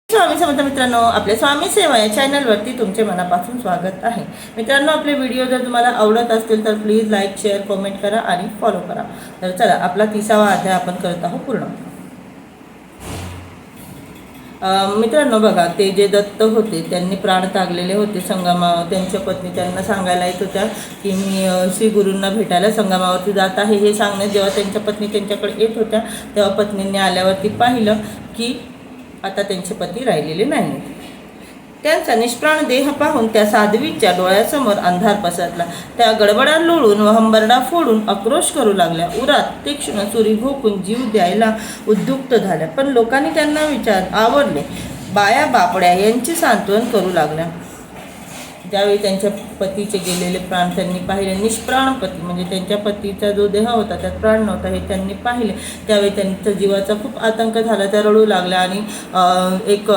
स्वामी समर्थ मित्रांनो, आपल्या स्वामी सेवा या चॅनलवरती तुमचे मनापासून स्वागत आहे. मित्रांनो, आपले व्हिडिओ जर तुम्हाला आवडत असतील तर प्लीज लाईक, शेअर, कमेंट करा आणि फॉलो करा. तर चला, आपला 30वा अध्याय आपण करत आहोत पूर्ण. मित्रांनो बघा, ते जे दत्त होते त्यांनी प्राण त्यागलेले होते संगमावर. त्यांच्या पत्नी त्यांना सांगायला येत होत्या की मी श्री गुरूंना भेटायला संगमावरती जात आहे हे सांगण्यात. जेव्हा त्यांच्या पत्नी त्यांच्याकडे येत होत्या तेव्हा पत्नींनी आल्यावरती पाहिलं की आता त्यांचे पती राहिलेले नाही. त्यांचा निष्प्राण देह पाहून त्या साध्वीच्या डोळ्यासमोर अंधार पसरला. त्या गडबडा लोळून व हंबरडा फोडून आक्रोश करू लागल्या. उरात तीक्ष्ण सुरी भोकून जीव द्यायला उद्युक्त झाल्या. पण लोकांनी त्यांना आवडले. बाया बापड्या यांची सांत्वन करू लागल्या. ज्यावेळी त्यांच्या पतीचे गेलेले प्राण त्यांनी पाहिले, निष्प्राण पती म्हणजे त्यांच्या पतीचा जो देह होता त्यात प्राण नव्हता हे त्यांनी पाहिले, त्यावेळी त्यांच्या जीवाचा खूप आतंक झाला. त्या रडू लागल्या आणि एक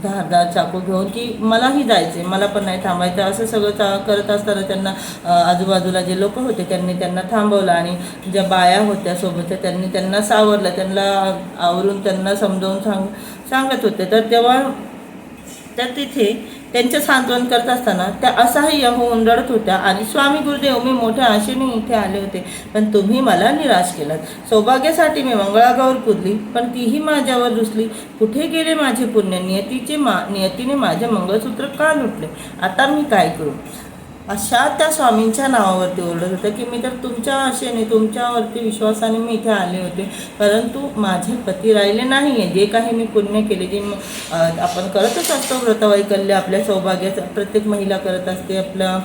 धारदार चाकू घेऊन की मलाही जायचे, मला पण नाही थांबायचं, असं सगळं करत असताना त्यांना आजूबाजूला जे लोक होते त्यांना थांबवलं. आणि ज्या बाया होत्या सोबतच्या त्यांनी त्यांना सावरलं, त्यांना आवरून त्यांना समजावून सांगत होते. तर तेव्हा त्या तिथे त्यांचं सांत्वन करत असताना त्या असहाय्य होऊन रडत होत्या आणि स्वामी गुरुदेव, मी मोठ्या आशेने इथे आले होते पण तुम्ही मला निराश केलात. सौभाग्यासाठी मी मंगळागौर पुजली पण तीही माझ्यावर रुसली. कुठे गेले माझे पुण्य? नियतीने माझे मंगळसूत्र का लुटले? आता मी काय करू? अशा त्या स्वामींच्या नावावरती ओरडत होत्या की मी तर तुमच्या आशेने तुमच्यावरती विश्वासाने मी इथे आले होते, परंतु माझे पती राहिले नाही आहे. जे काही मी पुण्य केले, जे आपण करतच असतो व्रतवैकल्य, आपल्या सौभाग्याचं प्रत्येक महिला करत असते, आपलं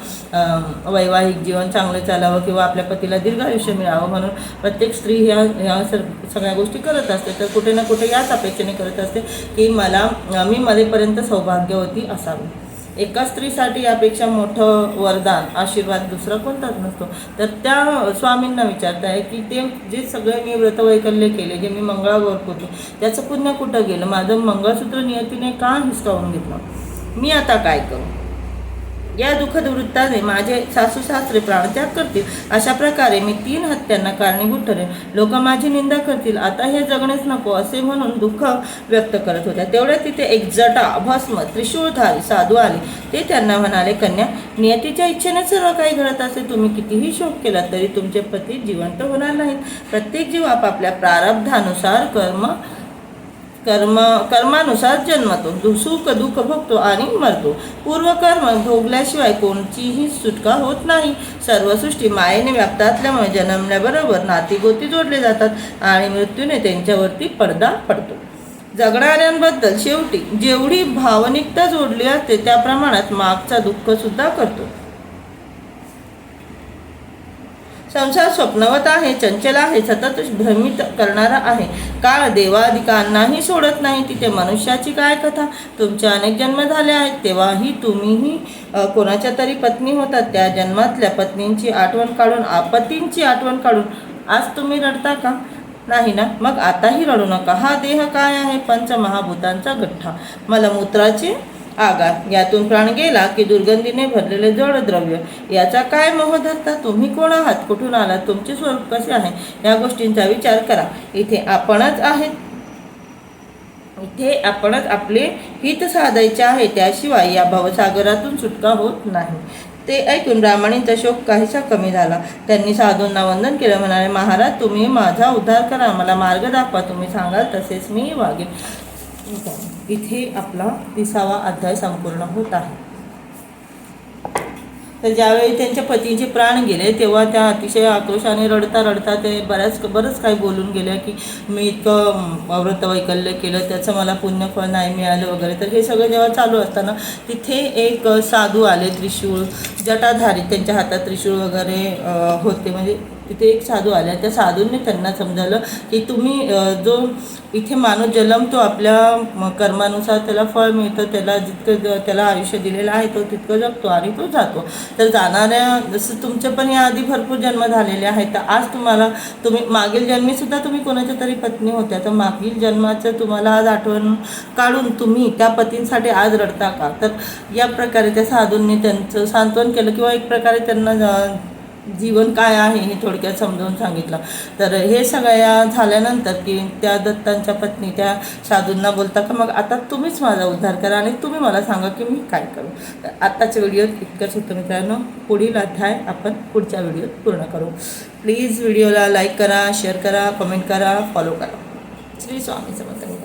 वैवाहिक जीवन चांगलं चालावं किंवा आपल्या पतीला दीर्घायुष्य मिळावं म्हणून प्रत्येक स्त्री ह्या सगळ्या गोष्टी करत असते. तर कुठे ना कुठे याच अपेक्षेने करत असते की मी मरेपर्यंत सौभाग्यवती असावी. एका स्त्रीसाठी यापेक्षा मोठं वरदान, आशीर्वाद दुसरा कोणताच नसतो. तर त्या स्वामींना विचारताय की ते जे सगळे मी व्रतवैकल्य केले, जे मी मंगळागौर पुजले, त्याचं पुण्य कुठं गेलं? माझं मंगळसूत्र नियतीने का हिसकावून घेतलं? मी आता काय करू? या दुःखद वृत्ताने माझे सासू सासरे प्राणत्याग करतील. अशा प्रकारे मी 3 हत्यांना कारणीभूत ठरेन. लोक माझी निंदा करतील. आता हे जगणेच नको असे म्हणून दुःख व्यक्त करत होत्या. तेवढ्या तिथे एक जटा, भस्म, त्रिशूळधारी साधू आले. ते त्यांना म्हणाले, कन्या, नियतीच्या इच्छेने सर्व काही घडत असे. तुम्ही कितीही शोक केला तरी तुमचे पती जिवंत होणार नाहीत. प्रत्येक जीव आपापल्या प्रारब्धानुसार कर्मानुसार जन्मतो, सुख दुःख भोगतो आणि मरतो. पूर्वकर्म भोगल्याशिवाय कोणतीही सुटका होत नाही. सर्व सृष्टी मायेने व्याप्त असल्यामुळे जन्मल्याबरोबर नातीगोती जोडले जातात आणि मृत्यूने त्यांच्यावरती पडदा पडतो. जगणाऱ्यांबद्दल शेवटी जेवढी भावनिकता जोडली असते त्या प्रमाणात मागचा दुःख सुद्धा करतो. संसार स्वप्नवत आहे, चंचल आहे, सतत भ्रमित करणारा आहे. काळ देवादिकांनाही सोडत नाही. तिथे मनुष्याची काय कथा? तुमचे अनेक जन्म झाले आहेत, तेव्हाही तुम्हीही कोणाच्या तरी पत्नी होतात. त्या जन्मातल्या पत्नींची आठवण काढून, आपत्तींची आठवण काढून आज तुम्ही रडता का? नाही ना? मग आताही रडू नका. हा देह काय आहे? पंचमहाभूतांचा गठ्ठा, मलमूत्राचे आगार. यातून प्राण गेला की दुर्गंधीने भरलेले जड द्रव्य. याचा काय मोह धरता? तुम्ही कोण आहात? कुठून आलात? तुमचे स्वरूप कसे आहे? या गोष्टींचा विचार करा. इथे आपणच आपले हित साधायचे आहे. त्याशिवाय या भवसागरातून सुटका होत नाही. ते ऐकून ब्राह्मणींचा शोक काहीसा कमी झाला. त्यांनी साधूंना वंदन केलं. म्हणाले, महाराज, तुम्ही माझा उद्धार करा, मला मार्ग दाखवा. तुम्ही सांगाल तसेच मी वागेन. इथे आपला 30वा अध्याय संपूर्ण होत आहे. तर ज्यावेळी त्यांच्या पतीचे प्राण गेले तेव्हा त्या अतिशय आक्रोशाने रडता ते बरंच काही बोलून गेल्या की मी इतकं व्रतवैकल्य केलं, त्याचं मला पुण्यफळ नाही मिळालं वगैरे. तर हे सगळं जेव्हा चालू असताना तिथे एक साधू आले, त्रिशूळ जटाधारी, त्यांच्या हातात त्रिशूळ वगैरे होते. म्हणजे तिथे एक साधू आले. त्या साधूंनी त्यांना समजावलं की तुम्ही जो इथे माणूस जन्मतो, आपल्या कर्मानुसार त्याला फळ मिळतं, त्याला जितकं त्याला आयुष्य दिलेलं आहे तो तितकं जगतो आणि तो जातो. तर जाणाऱ्या, जसं तुमचे पण याआधी भरपूर जन्म झालेले आहेत, तर आज तुम्ही मागील जन्मीसुद्धा तुम्ही कोणाच्या तरी पत्नी होत्या, तर मागील जन्माचं तुम्हाला आज आठवण काढून तुम्ही त्या पतींसाठी आज रडता का? तर या प्रकारे त्या साधूंनी त्यांचं सांत्वन केलं किंवा एक प्रकारे त्यांना जीवन काय आहे हे थोडक्यात समजावून सांगितलं. तर हे सगळ्या झाल्यानंतर की त्या दत्तांच्या पत्नी त्या साधूंना बोलता का मग आता तुम्हीच माझा उद्धार करा आणि तुम्ही मला सांगा की मी काय करू. तर आत्ताच्या व्हिडिओत इतकंच होतं मित्रांनो. पुढील अध्याय आपण पुढच्या व्हिडिओत पूर्ण करू. प्लीज व्हिडिओला लाईक करा, शेअर करा, कमेंट करा, फॉलो करा. श्री स्वामी समर्थ.